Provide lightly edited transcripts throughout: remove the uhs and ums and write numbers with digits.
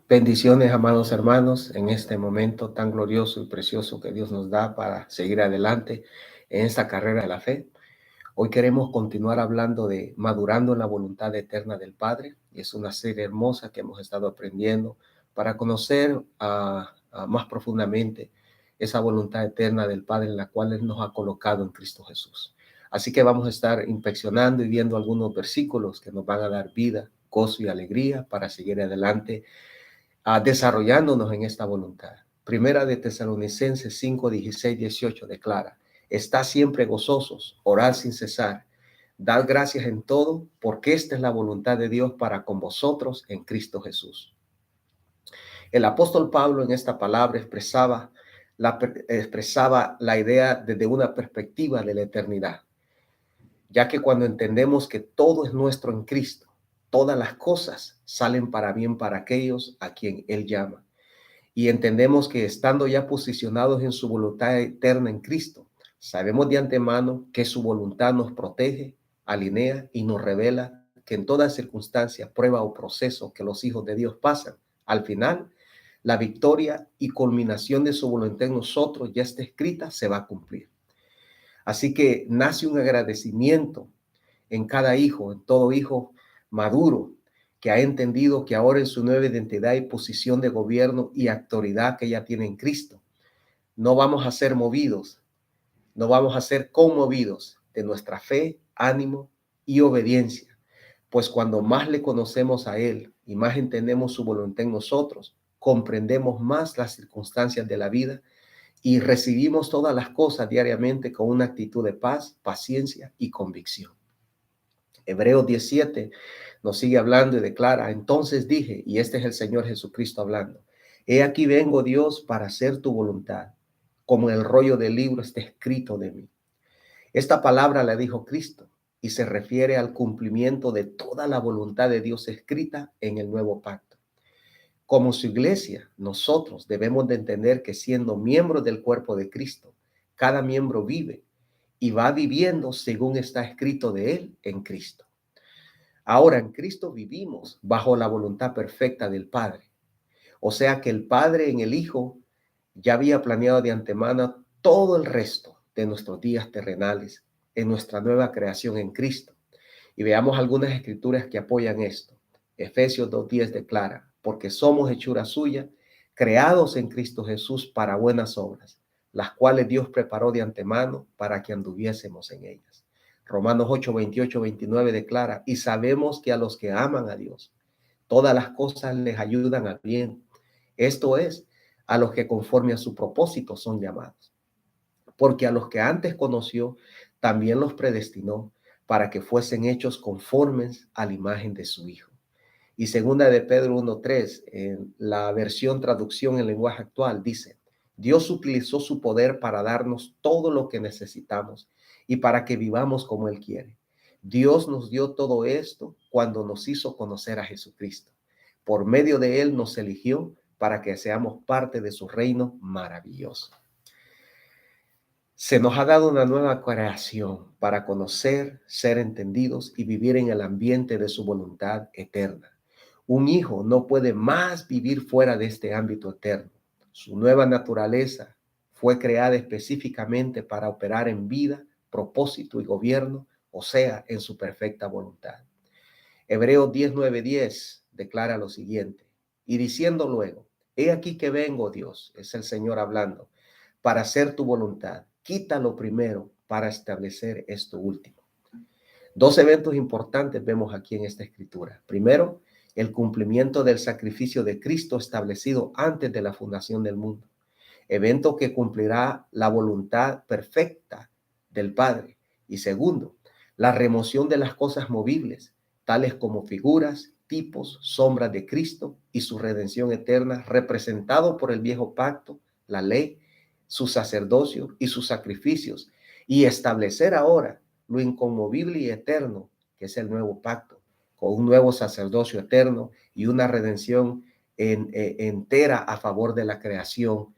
Bendiciones, amados hermanos, en este momento tan glorioso y precioso que Dios nos da para seguir adelante en esta carrera de la fe. Hoy queremos continuar hablando de madurando en la voluntad eterna del Padre, y es una serie hermosa que hemos estado aprendiendo para conocer más profundamente esa voluntad eterna del Padre en la cual Él nos ha colocado en Cristo Jesús. Así que vamos a estar inspeccionando y viendo algunos versículos que nos van a dar vida, gozo y alegría para seguir adelante desarrollándonos en esta voluntad. Primera de Tesalonicenses 5, 16, 18 declara: está siempre gozosos, orad sin cesar, dad gracias en todo, porque esta es la voluntad de Dios para con vosotros en Cristo Jesús. El apóstol Pablo en esta palabra expresaba la idea desde una perspectiva de la eternidad, ya que cuando entendemos que todo es nuestro en Cristo, todas las cosas salen para bien para aquellos a quien Él llama. Y entendemos que estando ya posicionados en su voluntad eterna en Cristo, sabemos de antemano que su voluntad nos protege, alinea y nos revela que en toda circunstancia, prueba o proceso que los hijos de Dios pasan, al final, la victoria y culminación de su voluntad en nosotros ya está escrita, se va a cumplir. Así que nace un agradecimiento en cada hijo, en todo hijo maduro, que ha entendido que ahora en su nueva identidad y posición de gobierno y autoridad que ella tiene en Cristo, no vamos a ser movidos, no vamos a ser conmovidos de nuestra fe, ánimo y obediencia, pues cuando más le conocemos a Él y más entendemos su voluntad en nosotros, comprendemos más las circunstancias de la vida y recibimos todas las cosas diariamente con una actitud de paz, paciencia y convicción. Hebreos 17 nos sigue hablando y declara: entonces dije, y este es el Señor Jesucristo hablando, he aquí vengo, Dios, para hacer tu voluntad, como el rollo del libro está escrito de mí. Esta palabra la dijo Cristo y se refiere al cumplimiento de toda la voluntad de Dios escrita en el nuevo pacto. Como su iglesia, nosotros debemos de entender que siendo miembros del cuerpo de Cristo, cada miembro vive y va viviendo según está escrito de él en Cristo. Ahora en Cristo vivimos bajo la voluntad perfecta del Padre. O sea que el Padre en el Hijo ya había planeado de antemano todo el resto de nuestros días terrenales en nuestra nueva creación en Cristo. Y veamos algunas escrituras que apoyan esto. Efesios 2:10 declara: porque somos hechura suya, creados en Cristo Jesús para buenas obras, las cuales Dios preparó de antemano para que anduviésemos en ellas. Romanos 8:28, 29 declara: y sabemos que a los que aman a Dios, todas las cosas les ayudan a bien. Esto es, a los que conforme a su propósito son llamados. Porque a los que antes conoció, también los predestinó para que fuesen hechos conformes a la imagen de su Hijo. Y segunda de Pedro 1:3, en la versión traducción en lenguaje actual, dice: Dios utilizó su poder para darnos todo lo que necesitamos y para que vivamos como Él quiere. Dios nos dio todo esto cuando nos hizo conocer a Jesucristo. Por medio de Él nos eligió para que seamos parte de su reino maravilloso. Se nos ha dado una nueva creación para conocer, ser entendidos y vivir en el ambiente de su voluntad eterna. Un hijo no puede más vivir fuera de este ámbito eterno. Su nueva naturaleza fue creada específicamente para operar en vida, propósito y gobierno, o sea, en su perfecta voluntad. Hebreos 10:9-10 declara lo siguiente: y diciendo luego, he aquí que vengo, Dios, es el Señor hablando, para hacer tu voluntad. Quita lo primero para establecer esto último. Dos eventos importantes vemos aquí en esta escritura. Primero, el cumplimiento del sacrificio de Cristo establecido antes de la fundación del mundo. Evento que cumplirá la voluntad perfecta del Padre. Y segundo, la remoción de las cosas movibles, tales como figuras, tipos, sombras de Cristo y su redención eterna, representado por el viejo pacto, la ley, su sacerdocio y sus sacrificios, y establecer ahora lo inconmovible y eterno, que es el nuevo pacto, con un nuevo sacerdocio eterno y una redención entera a favor de la creación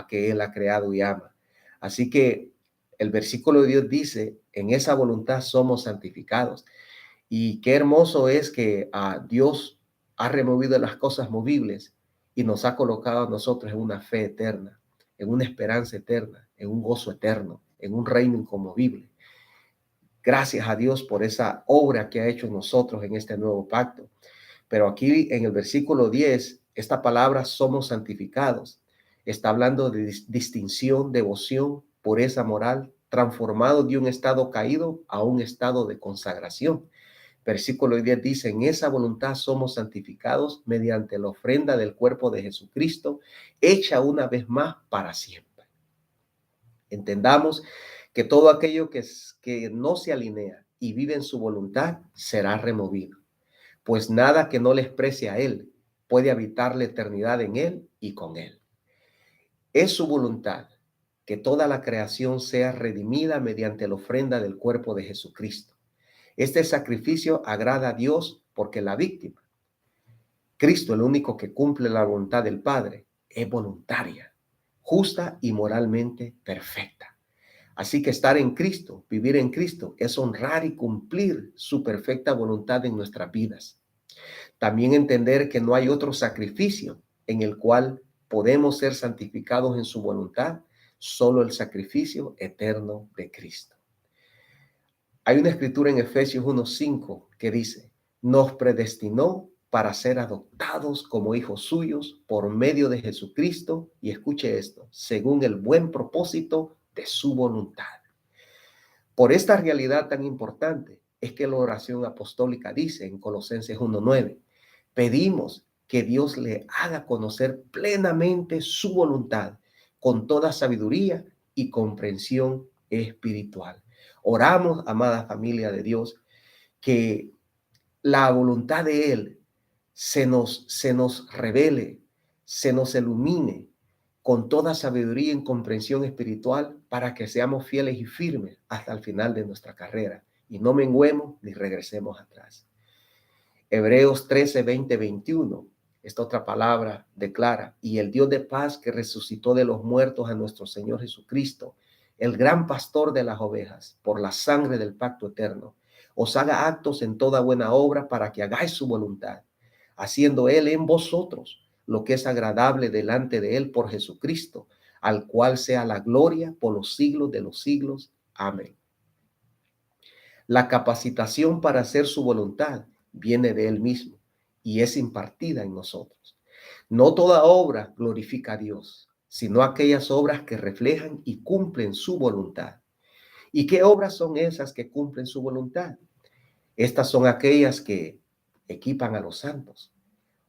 que Él ha creado y ama. Así que el versículo de Dios dice: en esa voluntad somos santificados. Y qué hermoso es que Dios ha removido las cosas movibles y nos ha colocado a nosotros en una fe eterna, en una esperanza eterna, en un gozo eterno, en un reino inconmovible. Gracias a Dios por esa obra que ha hecho en nosotros en este nuevo pacto. Pero aquí en el versículo 10, esta palabra somos santificados. Está hablando de distinción, devoción, pureza moral, transformado de un estado caído a un estado de consagración. Versículo 10 dice, en esa voluntad somos santificados mediante la ofrenda del cuerpo de Jesucristo, hecha una vez más para siempre. Entendamos que todo aquello que no se alinea y vive en su voluntad será removido, pues nada que no le exprese a Él puede habitar la eternidad en Él y con Él. Es su voluntad que toda la creación sea redimida mediante la ofrenda del cuerpo de Jesucristo. Este sacrificio agrada a Dios porque la víctima, Cristo, el único que cumple la voluntad del Padre, es voluntaria, justa y moralmente perfecta. Así que estar en Cristo, vivir en Cristo, es honrar y cumplir su perfecta voluntad en nuestras vidas. También entender que no hay otro sacrificio en el cual podemos ser santificados en su voluntad, solo el sacrificio eterno de Cristo. Hay una escritura en Efesios 1:5 que dice, nos predestinó para ser adoptados como hijos suyos por medio de Jesucristo, y escuche esto, según el buen propósito de su voluntad. Por esta realidad tan importante es que la oración apostólica dice en Colosenses 1:9, pedimos que Dios le haga conocer plenamente su voluntad con toda sabiduría y comprensión espiritual. Oramos, amada familia de Dios, que la voluntad de Él se nos revele, se nos ilumine con toda sabiduría y comprensión espiritual para que seamos fieles y firmes hasta el final de nuestra carrera y no menguemos ni regresemos atrás. Hebreos 13, 20, 21. Esta otra palabra declara, y el Dios de paz que resucitó de los muertos a nuestro Señor Jesucristo, el gran pastor de las ovejas, por la sangre del pacto eterno, os haga actos en toda buena obra para que hagáis su voluntad, haciendo Él en vosotros lo que es agradable delante de Él por Jesucristo, al cual sea la gloria por los siglos de los siglos. Amén. La capacitación para hacer su voluntad viene de Él mismo y es impartida en nosotros. No toda obra glorifica a Dios, sino aquellas obras que reflejan y cumplen su voluntad. ¿Y qué obras son esas que cumplen su voluntad? Estas son aquellas que equipan a los santos.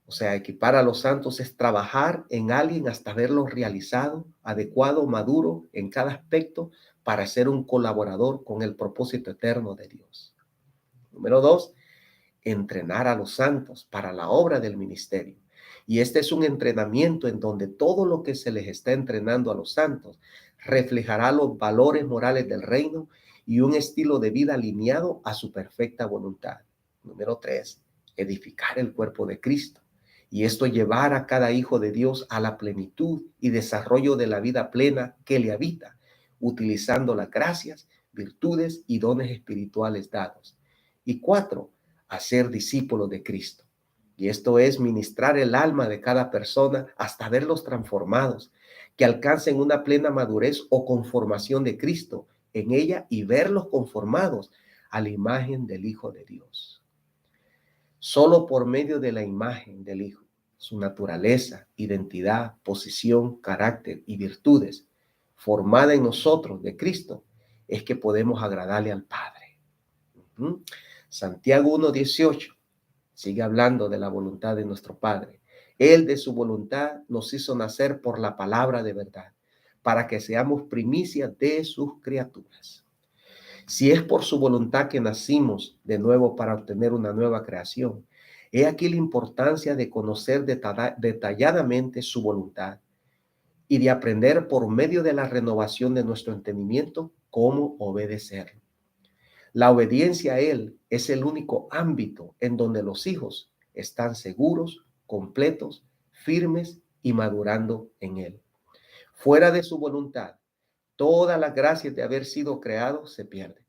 O sea, equipar a los santos es trabajar en alguien hasta verlo realizado, adecuado, maduro en cada aspecto para ser un colaborador con el propósito eterno de Dios. Número 2, entrenar a los santos para la obra del ministerio. Y este es un entrenamiento en donde todo lo que se les está entrenando a los santos reflejará los valores morales del reino y un estilo de vida alineado a su perfecta voluntad. Número 3, edificar el cuerpo de Cristo. Y esto llevar a cada hijo de Dios a la plenitud y desarrollo de la vida plena que le habita, utilizando las gracias, virtudes y dones espirituales dados. Y 4, hacer discípulos de Cristo. Y esto es ministrar el alma de cada persona hasta verlos transformados, que alcancen una plena madurez o conformación de Cristo en ella y verlos conformados a la imagen del Hijo de Dios. Solo por medio de la imagen del Hijo, su naturaleza, identidad, posición, carácter y virtudes, formada en nosotros de Cristo, es que podemos agradarle al Padre. Santiago 1:18 sigue hablando de la voluntad de nuestro Padre. Él de su voluntad nos hizo nacer por la palabra de verdad, para que seamos primicias de sus criaturas. Si es por su voluntad que nacimos de nuevo para obtener una nueva creación, he aquí la importancia de conocer detalladamente su voluntad y de aprender por medio de la renovación de nuestro entendimiento cómo obedecerlo. La obediencia a Él es el único ámbito en donde los hijos están seguros, completos, firmes y madurando en Él. Fuera de su voluntad, todas las gracias de haber sido creados se pierden,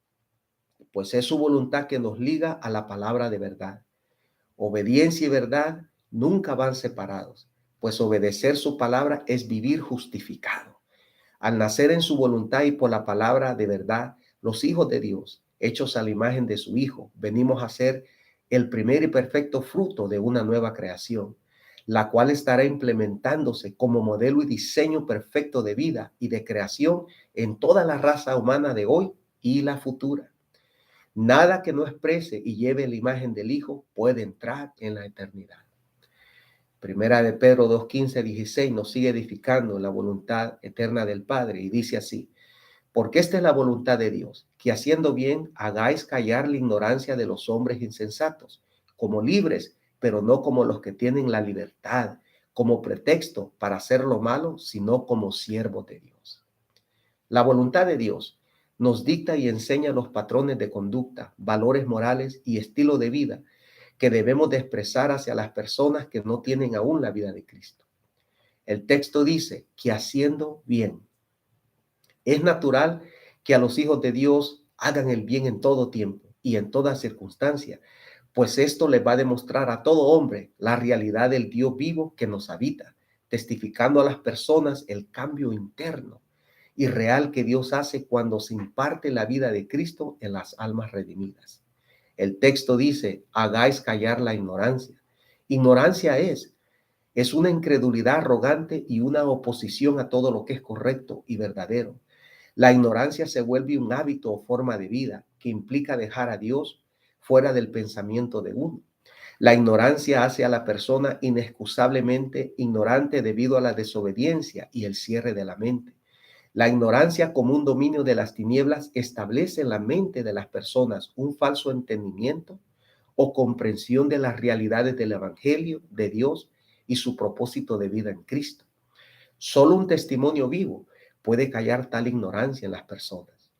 pues es su voluntad que nos liga a la palabra de verdad. Obediencia y verdad nunca van separados, pues obedecer su palabra es vivir justificado. Al nacer en su voluntad y por la palabra de verdad, los hijos de Dios, hechos a la imagen de su Hijo, venimos a ser el primer y perfecto fruto de una nueva creación, la cual estará implementándose como modelo y diseño perfecto de vida y de creación en toda la raza humana de hoy y la futura. Nada que no exprese y lleve la imagen del Hijo puede entrar en la eternidad. Primera de Pedro 2:15-16 nos sigue edificando la voluntad eterna del Padre y dice así: porque esta es la voluntad de Dios, que haciendo bien hagáis callar la ignorancia de los hombres insensatos, como libres, pero no como los que tienen la libertad, como pretexto para hacer lo malo, sino como siervos de Dios. La voluntad de Dios nos dicta y enseña los patrones de conducta, valores morales y estilo de vida que debemos de expresar hacia las personas que no tienen aún la vida de Cristo. El texto dice que haciendo bien. Es natural que a los hijos de Dios hagan el bien en todo tiempo y en toda circunstancia, pues esto les va a demostrar a todo hombre la realidad del Dios vivo que nos habita, testificando a las personas el cambio interno y real que Dios hace cuando se imparte la vida de Cristo en las almas redimidas. El texto dice: hagáis callar la ignorancia. Ignorancia es una incredulidad arrogante y una oposición a todo lo que es correcto y verdadero. La ignorancia se vuelve un hábito o forma de vida que implica dejar a Dios fuera del pensamiento de uno. La ignorancia hace a la persona inexcusablemente ignorante debido a la desobediencia y el cierre de la mente. La ignorancia como un dominio de las tinieblas establece en la mente de las personas un falso entendimiento o comprensión de las realidades del Evangelio de Dios y su propósito de vida en Cristo. Solo un testimonio vivo puede callar tal ignorancia en las personas.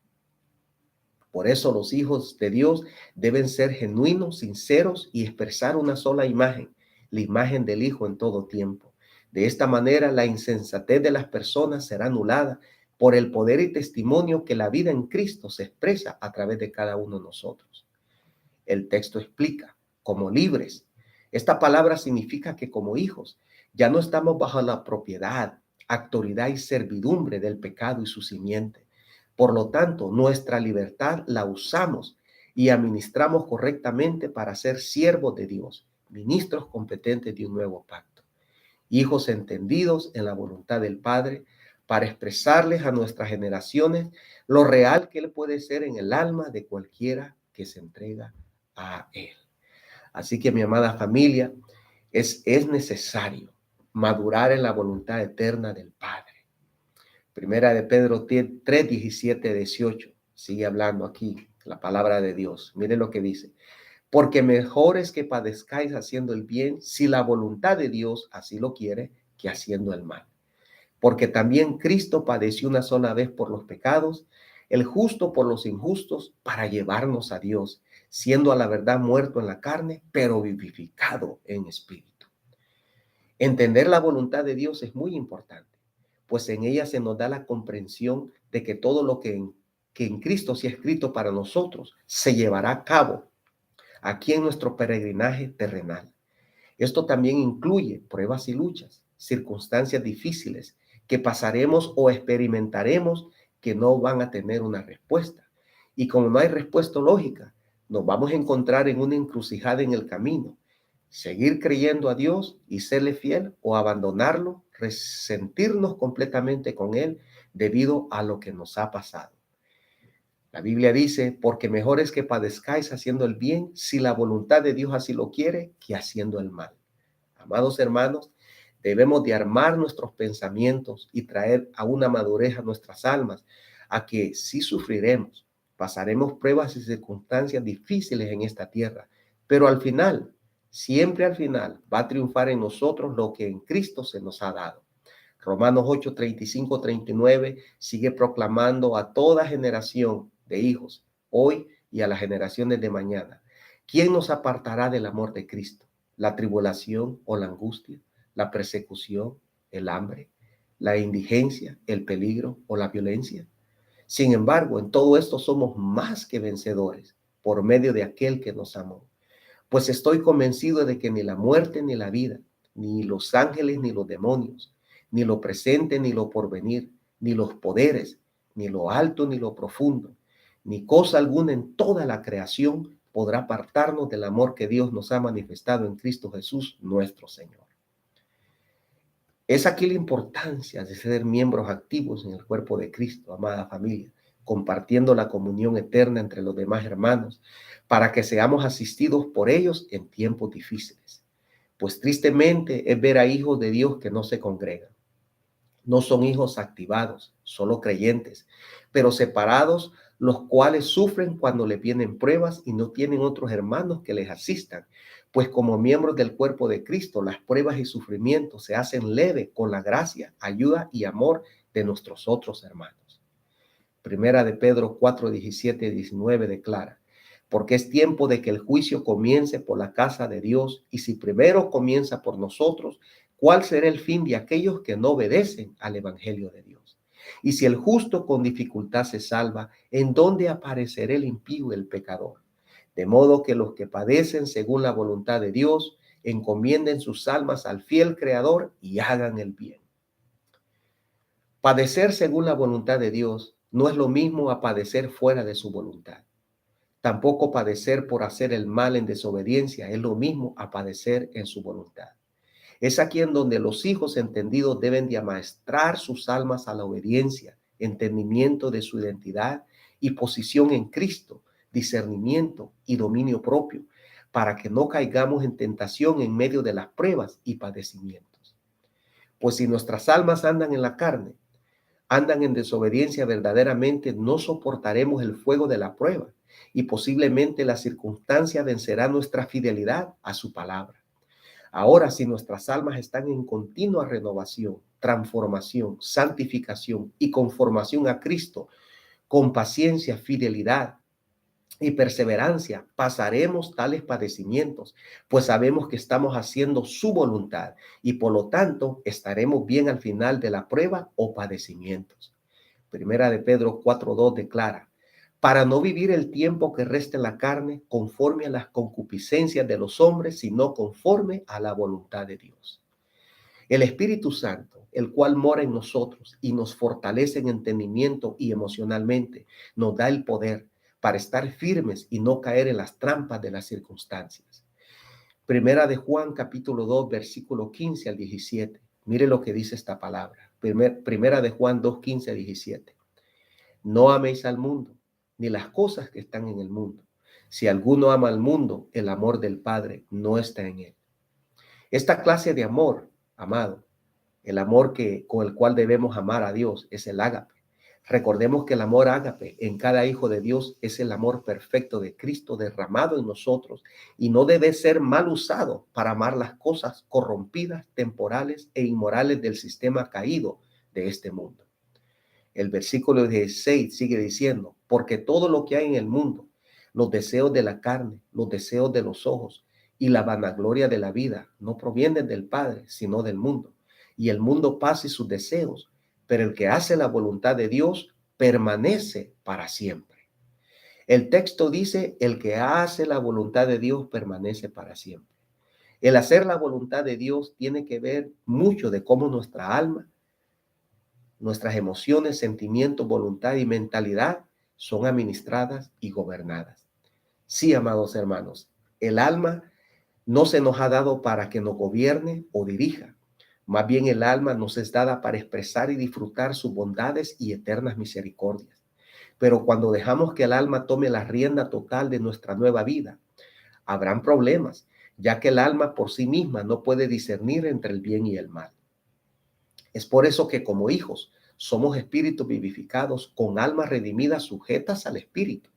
Por eso los hijos de Dios deben ser genuinos, sinceros y expresar una sola imagen, la imagen del Hijo en todo tiempo. De esta manera, la insensatez de las personas será anulada por el poder y testimonio que la vida en Cristo se expresa a través de cada uno de nosotros. El texto explica: como libres. Esta palabra significa que como hijos ya no estamos bajo la propiedad, autoridad y servidumbre del pecado y su simiente. Por lo tanto, nuestra libertad la usamos y administramos correctamente para ser siervos de Dios, ministros competentes de un nuevo pacto, hijos entendidos en la voluntad del Padre, para expresarles a nuestras generaciones lo real que Él puede ser en el alma de cualquiera que se entrega a Él. Así que, mi amada familia, es necesario madurar en la voluntad eterna del Padre. Primera de Pedro 3, 17, 18. Sigue hablando aquí la palabra de Dios. Mire lo que dice: porque mejor es que padezcáis haciendo el bien, si la voluntad de Dios así lo quiere, que haciendo el mal. Porque también Cristo padeció una sola vez por los pecados, el justo por los injustos, para llevarnos a Dios, siendo a la verdad muerto en la carne, pero vivificado en espíritu. Entender la voluntad de Dios es muy importante, pues en ella se nos da la comprensión de que todo lo que en Cristo se ha escrito para nosotros se llevará a cabo aquí en nuestro peregrinaje terrenal. Esto también incluye pruebas y luchas, circunstancias difíciles que pasaremos o experimentaremos que no van a tener una respuesta. Y como no hay respuesta lógica, nos vamos a encontrar en una encrucijada en el camino: seguir creyendo a Dios y serle fiel, o abandonarlo, resentirnos completamente con Él debido a lo que nos ha pasado. La Biblia dice: porque mejor es que padezcáis haciendo el bien, si la voluntad de Dios así lo quiere, que haciendo el mal. Amados hermanos, debemos de armar nuestros pensamientos y traer a una madurez a nuestras almas, a que sí sufriremos, pasaremos pruebas y circunstancias difíciles en esta tierra, pero al final, siempre al final, va a triunfar en nosotros lo que en Cristo se nos ha dado. Romanos 8, 35, 39 sigue proclamando a toda generación de hijos, hoy y a las generaciones de mañana: ¿quién nos apartará del amor de Cristo? ¿La tribulación o la angustia, la persecución, el hambre, la indigencia, el peligro o la violencia? Sin embargo, en todo esto somos más que vencedores por medio de aquel que nos amó. Pues estoy convencido de que ni la muerte ni la vida, ni los ángeles, ni los demonios, ni lo presente, ni lo porvenir, ni los poderes, ni lo alto, ni lo profundo, ni cosa alguna en toda la creación podrá apartarnos del amor que Dios nos ha manifestado en Cristo Jesús, nuestro Señor. Es aquí la importancia de ser miembros activos en el cuerpo de Cristo, amada familia, compartiendo la comunión eterna entre los demás hermanos, para que seamos asistidos por ellos en tiempos difíciles. Pues tristemente es ver a hijos de Dios que no se congregan. No son hijos activados, solo creyentes, pero separados, los cuales sufren cuando le vienen pruebas y no tienen otros hermanos que les asistan. Pues como miembros del cuerpo de Cristo, las pruebas y sufrimientos se hacen leve con la gracia, ayuda y amor de nuestros otros hermanos. Primera de Pedro 4, 17 y 19 declara: porque es tiempo de que el juicio comience por la casa de Dios, y si primero comienza por nosotros, ¿cuál será el fin de aquellos que no obedecen al evangelio de Dios? Y si el justo con dificultad se salva, ¿en dónde aparecerá el impío y el pecador? De modo que los que padecen según la voluntad de Dios encomienden sus almas al fiel Creador y hagan el bien. Padecer según la voluntad de Dios no es lo mismo a padecer fuera de su voluntad. Tampoco padecer por hacer el mal en desobediencia es lo mismo a padecer en su voluntad. Es aquí en donde los hijos entendidos deben de amaestrar sus almas a la obediencia, entendimiento de su identidad y posición en Cristo, discernimiento y dominio propio, para que no caigamos en tentación en medio de las pruebas y padecimientos. Pues si nuestras almas andan en la carne, andan en desobediencia verdaderamente, no soportaremos el fuego de la prueba y posiblemente la circunstancia vencerá nuestra fidelidad a su palabra. Ahora, si nuestras almas están en continua renovación, transformación, santificación y conformación a Cristo, con paciencia, fidelidad y perseverancia, pasaremos tales padecimientos, pues sabemos que estamos haciendo su voluntad y por lo tanto estaremos bien al final de la prueba o padecimientos. Primera de Pedro 4:2 declara: para no vivir el tiempo que resta en la carne conforme a las concupiscencias de los hombres, sino conforme a la voluntad de Dios. El Espíritu Santo, el cual mora en nosotros y nos fortalece en entendimiento y emocionalmente, nos da el poder para estar firmes y no caer en las trampas de las circunstancias. Primera de Juan capítulo 2, versículo 15 al 17. Mire lo que dice esta palabra. Primera de Juan 2, 15 al 17. No améis al mundo, ni las cosas que están en el mundo. Si alguno ama al mundo, el amor del Padre no está en él. Esta clase de amor, amado, el amor con el cual debemos amar a Dios es el ágape. Recordemos que el amor ágape en cada hijo de Dios es el amor perfecto de Cristo derramado en nosotros y no debe ser mal usado para amar las cosas corrompidas, temporales e inmorales del sistema caído de este mundo. El versículo 16 sigue diciendo: porque todo lo que hay en el mundo, los deseos de la carne, los deseos de los ojos y la vanagloria de la vida, no provienen del Padre, sino del mundo. Y el mundo pasa y sus deseos, pero el que hace la voluntad de Dios permanece para siempre. El texto dice: el que hace la voluntad de Dios permanece para siempre. El hacer la voluntad de Dios tiene que ver mucho de cómo nuestra alma, nuestras emociones, sentimientos, voluntad y mentalidad son administradas y gobernadas. Sí, amados hermanos, el alma no se nos ha dado para que nos gobierne o dirija. Más bien el alma nos es dada para expresar y disfrutar sus bondades y eternas misericordias. Pero cuando dejamos que el alma tome la rienda total de nuestra nueva vida, habrán problemas, ya que el alma por sí misma no puede discernir entre el bien y el mal. Es por eso que como hijos somos espíritus vivificados con almas redimidas sujetas al espíritu.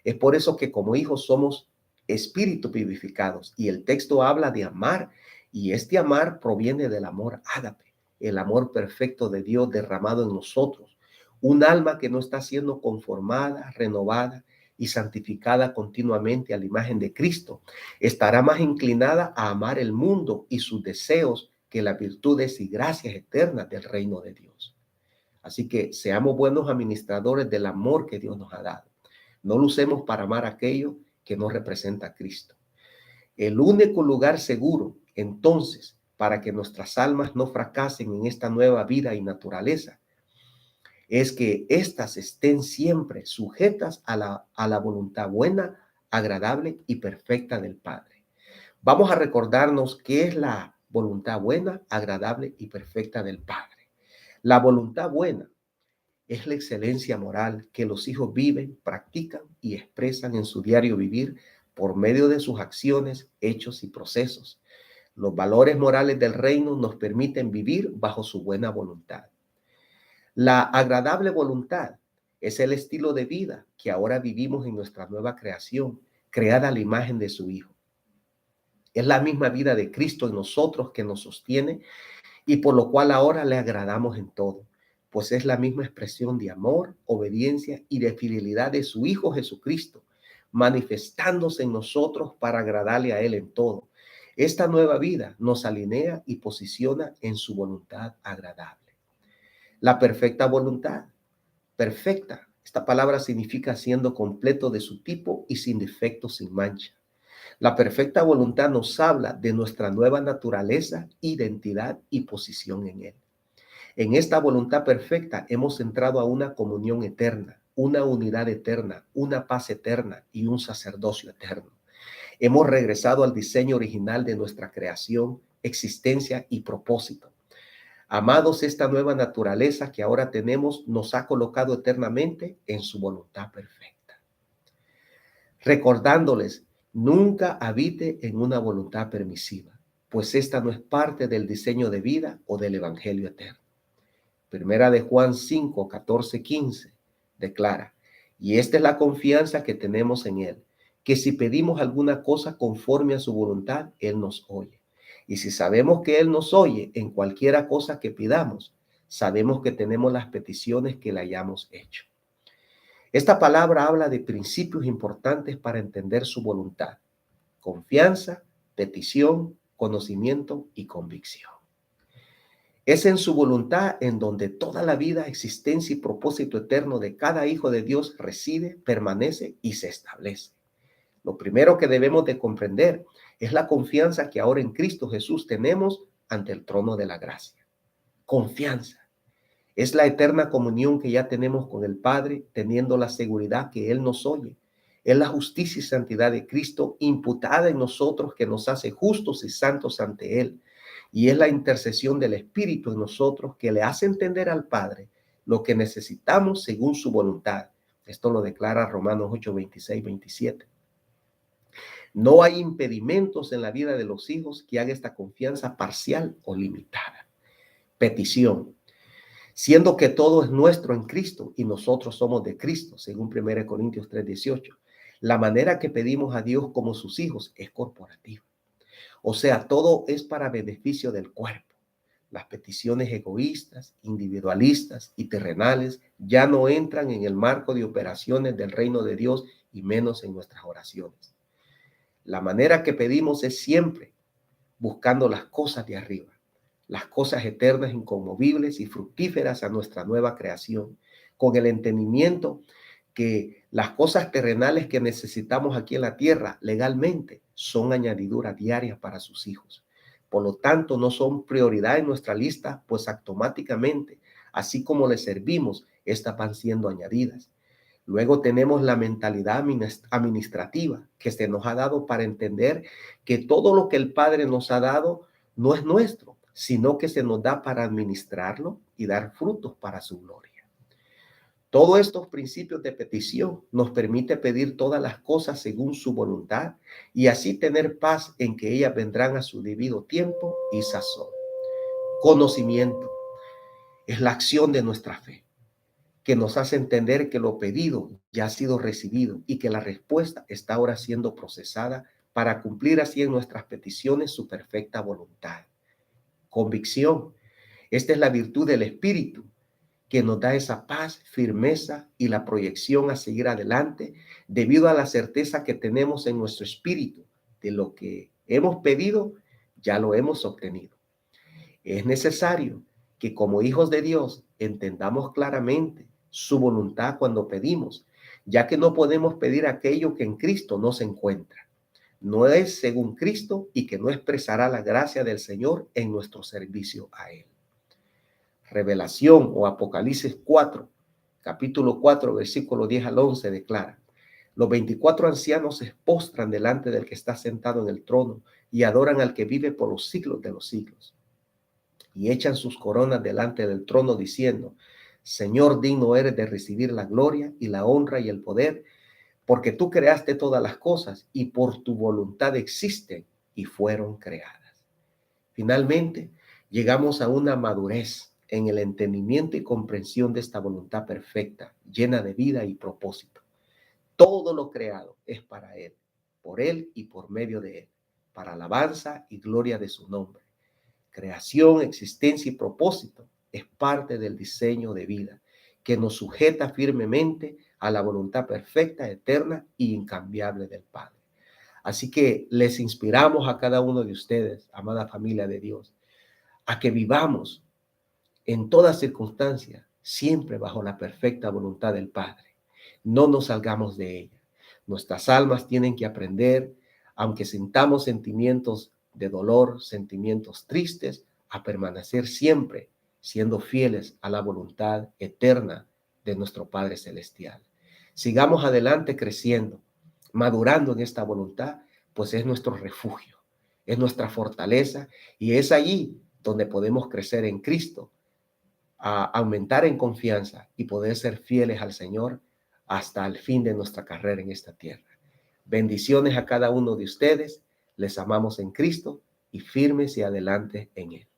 Es por eso que como hijos somos espíritus vivificados y el texto habla de amar y este amar proviene del amor ágape, el amor perfecto de Dios derramado en nosotros. Un alma que no está siendo conformada, renovada y santificada continuamente a la imagen de Cristo estará más inclinada a amar el mundo y sus deseos que las virtudes y gracias eternas del reino de Dios. Así que seamos buenos administradores del amor que Dios nos ha dado. No lo usemos para amar aquello que no representa a Cristo. El único lugar seguro, entonces, para que nuestras almas no fracasen en esta nueva vida y naturaleza es que éstas estén siempre sujetas a la voluntad buena, agradable y perfecta del Padre. Vamos a recordarnos qué es la voluntad buena, agradable y perfecta del Padre. La voluntad buena es la excelencia moral que los hijos viven, practican y expresan en su diario vivir por medio de sus acciones, hechos y procesos. Los valores morales del reino nos permiten vivir bajo su buena voluntad. La agradable voluntad es el estilo de vida que ahora vivimos en nuestra nueva creación, creada a la imagen de su Hijo. Es la misma vida de Cristo en nosotros que nos sostiene y por lo cual ahora le agradamos en todo, pues es la misma expresión de amor, obediencia y de fidelidad de su Hijo Jesucristo, manifestándose en nosotros para agradarle a Él en todo. Esta nueva vida nos alinea y posiciona en su voluntad agradable. La perfecta voluntad, perfecta. Esta palabra significa siendo completo de su tipo y sin defecto, sin mancha. La perfecta voluntad nos habla de nuestra nueva naturaleza, identidad y posición en Él. En esta voluntad perfecta hemos entrado a una comunión eterna, una unidad eterna, una paz eterna y un sacerdocio eterno. Hemos regresado al diseño original de nuestra creación, existencia y propósito. Amados, esta nueva naturaleza que ahora tenemos nos ha colocado eternamente en su voluntad perfecta. Recordándoles, nunca habite en una voluntad permisiva, pues esta no es parte del diseño de vida o del evangelio eterno. Primera de Juan 5, 14, 15 declara, y esta es la confianza que tenemos en Él, que si pedimos alguna cosa conforme a su voluntad, Él nos oye. Y si sabemos que Él nos oye en cualquiera cosa que pidamos, sabemos que tenemos las peticiones que le hayamos hecho. Esta palabra habla de principios importantes para entender su voluntad: confianza, petición, conocimiento y convicción. Es en su voluntad en donde toda la vida, existencia y propósito eterno de cada hijo de Dios reside, permanece y se establece. Lo primero que debemos de comprender es la confianza que ahora en Cristo Jesús tenemos ante el trono de la gracia. Confianza. Es la eterna comunión que ya tenemos con el Padre, teniendo la seguridad que Él nos oye. Es la justicia y santidad de Cristo imputada en nosotros que nos hace justos y santos ante Él. Y es la intercesión del Espíritu en nosotros que le hace entender al Padre lo que necesitamos según su voluntad. Esto lo declara Romanos 8, 26, 27. No hay impedimentos en la vida de los hijos que haga esta confianza parcial o limitada. Petición. Siendo que todo es nuestro en Cristo y nosotros somos de Cristo, según 1 Corintios 3:18, la manera que pedimos a Dios como sus hijos es corporativa. O sea, todo es para beneficio del cuerpo. Las peticiones egoístas, individualistas y terrenales ya no entran en el marco de operaciones del reino de Dios y menos en nuestras oraciones. La manera que pedimos es siempre buscando las cosas de arriba, las cosas eternas, inconmovibles y fructíferas a nuestra nueva creación, con el entendimiento que las cosas terrenales que necesitamos aquí en la tierra legalmente son añadiduras diarias para sus hijos. Por lo tanto, no son prioridad en nuestra lista, pues automáticamente, así como les servimos, estas van siendo añadidas. Luego tenemos la mentalidad administrativa que se nos ha dado para entender que todo lo que el Padre nos ha dado no es nuestro, sino que se nos da para administrarlo y dar frutos para su gloria. Todos estos principios de petición nos permite pedir todas las cosas según su voluntad y así tener paz en que ellas vendrán a su debido tiempo y sazón. Conocimiento es la acción de nuestra fe, que nos hace entender que lo pedido ya ha sido recibido y que la respuesta está ahora siendo procesada para cumplir así en nuestras peticiones su perfecta voluntad. Convicción. Esta es la virtud del Espíritu que nos da esa paz, firmeza y la proyección a seguir adelante debido a la certeza que tenemos en nuestro espíritu de lo que hemos pedido, ya lo hemos obtenido. Es necesario que como hijos de Dios entendamos claramente su voluntad cuando pedimos, ya que no podemos pedir aquello que en Cristo no se encuentra. no es según Cristo y que no expresará la gracia del Señor en nuestro servicio a Él. Revelación o Apocalipsis 4, capítulo 4, versículo 10 al 11 declara: los 24 ancianos se postran delante del que está sentado en el trono y adoran al que vive por los siglos de los siglos. Y echan sus coronas delante del trono diciendo: Señor, digno eres de recibir la gloria y la honra y el poder, porque tú creaste todas las cosas y por tu voluntad existen y fueron creadas. Finalmente, llegamos a una madurez en el entendimiento y comprensión de esta voluntad perfecta, llena de vida y propósito. Todo lo creado es para Él, por Él y por medio de Él, para alabanza y gloria de su nombre. Creación, existencia y propósito es parte del diseño de vida que nos sujeta firmemente a la voluntad perfecta, eterna e incambiable del Padre. Así que les inspiramos a cada uno de ustedes, amada familia de Dios, a que vivamos en toda circunstancia, siempre bajo la perfecta voluntad del Padre. No nos salgamos de ella. Nuestras almas tienen que aprender, aunque sintamos sentimientos de dolor, sentimientos tristes, a permanecer siempre siendo fieles a la voluntad eterna de nuestro Padre Celestial. Sigamos adelante creciendo, madurando en esta voluntad, pues es nuestro refugio, es nuestra fortaleza y es allí donde podemos crecer en Cristo, a aumentar en confianza y poder ser fieles al Señor hasta el fin de nuestra carrera en esta tierra. Bendiciones a cada uno de ustedes. Les amamos en Cristo y firmes y adelante en Él.